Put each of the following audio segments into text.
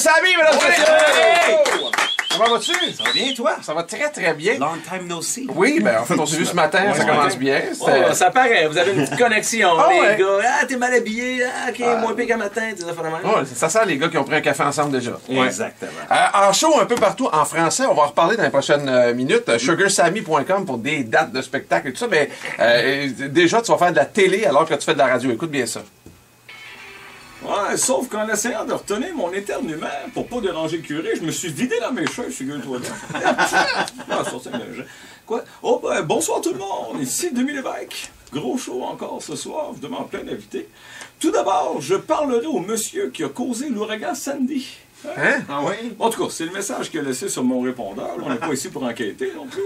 Sammy, mesdames et messieurs! Comment vas-tu? Ça va bien, toi? Ça va très, très bien. Long time no see. Oui, ben en fait, on s'est vu ce matin, ça commence bien. Oh, ça paraît, vous avez une petite connexion, Ah, les ouais. gars. Ah, t'es mal habillé, ah, ok, moins pire qu'un matin, tu as fait la même. Ouais, ça sent les gars qui ont pris un café ensemble déjà. Exactement. En show un peu partout en français, on va en reparler dans les prochaines minutes. SugarSammy.com pour des dates de spectacle et tout ça, mais déjà, tu vas faire de la télé alors que tu fais de la radio. Écoute bien ça. Ouais, sauf qu'en essayant de retenir mon éternuement pour pas déranger le curé, je me suis vidé dans mes cheveux, figure-toi là. Ah, ça, c'est léger. Quoi? Oh, ben, bonsoir tout le monde, ici Demi Lévesque. Gros show encore ce soir, vous demandez plein d'invités. Tout d'abord, je parlerai au monsieur qui a causé l'ouragan Sandy. Hein? Ah oui? En tout cas, c'est le message qu'il a laissé sur mon répondeur. On n'est pas ici pour enquêter non plus.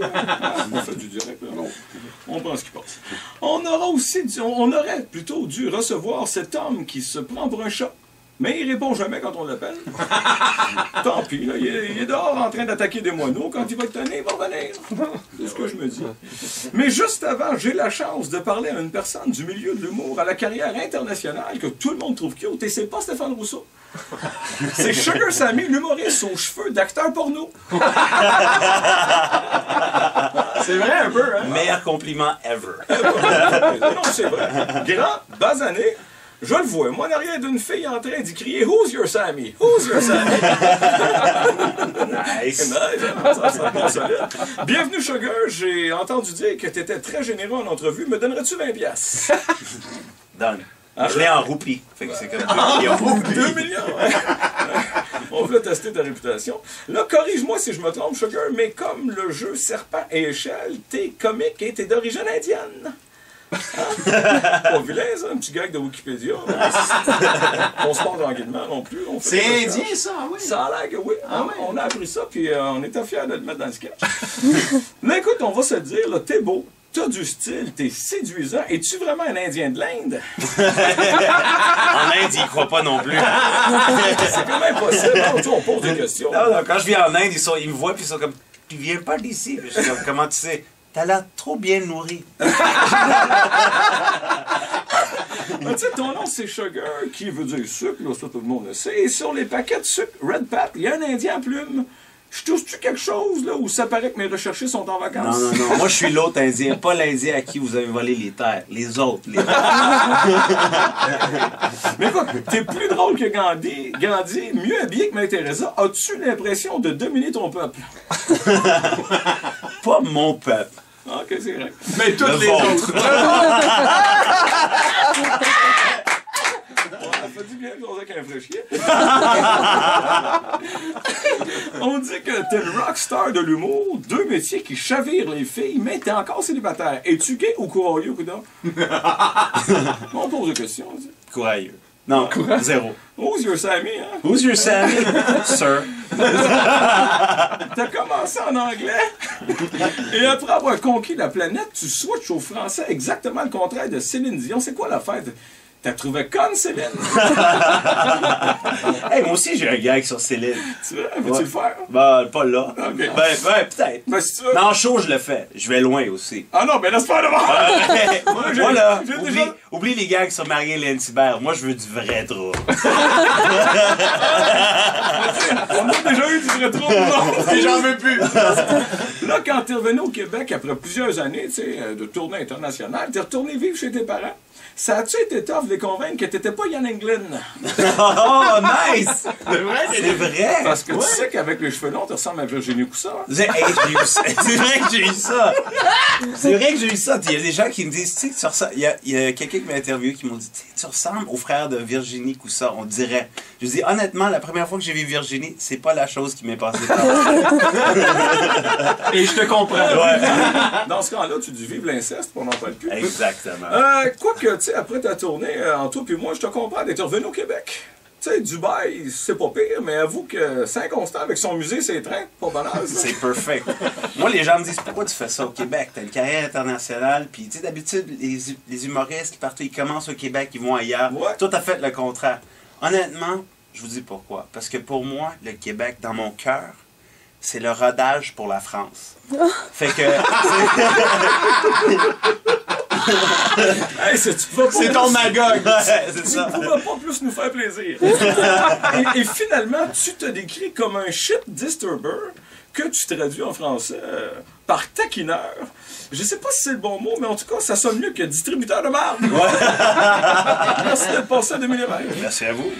On fait du direct. Là. On prend ce qui passe. On aurait plutôt dû recevoir cet homme qui se prend pour un chat. Mais il répond jamais quand on l'appelle. Tant pis, là, il est dehors en train d'attaquer des moineaux. Quand il va être tanné, il va revenir. C'est ce que je me dis. Mais juste avant, j'ai la chance de parler à une personne du milieu de l'humour à la carrière internationale que tout le monde trouve cute. Et c'est pas Stéphane Rousseau. C'est Sugar Sammy, l'humoriste aux cheveux d'acteur porno. C'est vrai un peu, hein? Meilleur compliment ever. Non, c'est vrai. Grand, basané. Je le vois, moi, en arrière d'une fille en train d'y crier « Who's your Sammy? Who's your Sammy? » Nice. Ça passe solide. Bienvenue, Sugar. J'ai entendu dire que tu étais très généreux en entrevue. Me donnerais-tu 20 piastres? Done. Je l'ai en roupie. Fait que c'est comme 2 millions. 2 millions? On veut tester ta réputation. Là, corrige-moi si je me trompe, Sugar, mais comme le jeu Serpent et Échelle, t'es comique et t'es d'origine indienne. Pas vilain, ça, un petit gag de Wikipédia. On se parle tranquillement non plus. C'est indien, ça, oui. Ça a l'air que oui. On a appris ça, puis on était fiers de le mettre dans le sketch. Mais écoute, on va se le dire, là, t'es beau, t'as du style, t'es séduisant. Es-tu vraiment un Indien de l'Inde? En Inde, ils y croient pas non plus. C'est quand même possible. Non, tu sais, on pose des questions. Non, non, quand je viens en Inde, ils me voient puis ils sont comme « Tu viens pas d'ici? » Je suis comme « Comment tu sais? T'as l'air trop bien nourri. » Tu sais, ton nom, c'est Sugar, qui veut dire sucre, là, ça tout le monde le sait. Et sur les paquets de sucre Red Pat, il y a un Indien à plume. Je touche-tu quelque chose, là, où ça paraît que mes recherchés sont en vacances? Non, non, non. Moi, je suis l'autre Indien. Pas l'Indien à qui vous avez volé les terres. Les autres. Mais écoute, t'es plus drôle que Gandhi, mieux habillé que Mère Teresa. As-tu l'impression de dominer ton peuple? Pas mon peuple. Ok, c'est vrai. Mais toutes Le les vôtre. autres. Ça fait du bien de jaser avec un vrai chien. On dit que t'es le rockstar de l'humour, deux métiers qui chavirent les filles, mais t'es encore célibataire. Es-tu gay ou courageux, coudonc? On pose des questions. On dit. Courageux. Non, zéro. Who's your Sammy, hein? Who's your Sammy? Sir. T'as commencé en anglais, et après avoir conquis la planète, tu switches au français exactement le contraire de Céline Dion. C'est quoi l'affaire? T'as trouvé conne, Céline? Hey, moi aussi, j'ai un gag sur Céline. Tu veux? Veux-tu le faire? Ben, pas là. Ok. Ben, peut-être. Ben, si tu veux. Mais en show, je le fais. Je vais loin aussi. Ah non, ben laisse faire devant! Moi, là, j'ai déjà- oublie les gags sur Marie-Hélène Thibert. Moi, je veux du vrai drôle. On a déjà eu du rétro, non? Et j'en veux plus! Là, quand t'es revenu au Québec après plusieurs années, tu sais, de tournée internationale, t'es retourné vivre chez tes parents. Ça a-tu été tough de les convaincre que t'étais pas Ian Englund? Oh, nice! C'est vrai? C'est vrai! Parce que tu sais qu'avec les cheveux longs, tu ressembles à Virginie Coussa. Hey, j'ai eu ça. C'est vrai que j'ai eu ça. C'est vrai que j'ai eu ça. Il y a des gens qui me disent, tu sais, que tu ressembles. Il y a quelqu'un qui m'a interviewé qui m'ont dit, tu ressembles au frère de Virginie Coussa, on dirait. Je dis, honnêtement, la première fois que j'ai vu Virginie, c'est pas la chose qui m'est passée par Et je te comprends. Ouais. Dans ce cas-là, tu dis vive l'inceste, on n'en parle plus. Exactement. Quoique, tu sais, après ta tournée, en toi puis moi, je te comprends d'être revenu au Québec. Tu sais, Dubaï, c'est pas pire, mais avoue que Saint-Constant, avec son musée, ses trains, pas banal, ça. C'est perfect. Moi, les gens me disent, pourquoi tu fais ça au Québec? T'as une carrière internationale, puis tu sais, d'habitude, les humoristes qui partent, ils commencent au Québec, ils vont ailleurs. Ouais. Toi, t'as fait le contraire. Honnêtement, je vous dis pourquoi. Parce que pour moi, le Québec, dans mon cœur, c'est le rodage pour la France. Fait que... Hey, tu pouvais pas C'est ton Magog. Ouais, c'est tu ça. ne pouvais pas plus nous faire plaisir. et finalement, tu te décris comme un shit disturber que tu traduis en français par taquineur. Je sais pas si c'est le bon mot, mais en tout cas, ça sonne mieux que distributeur de marde. Merci d'être passé à 2 mm. Merci à vous.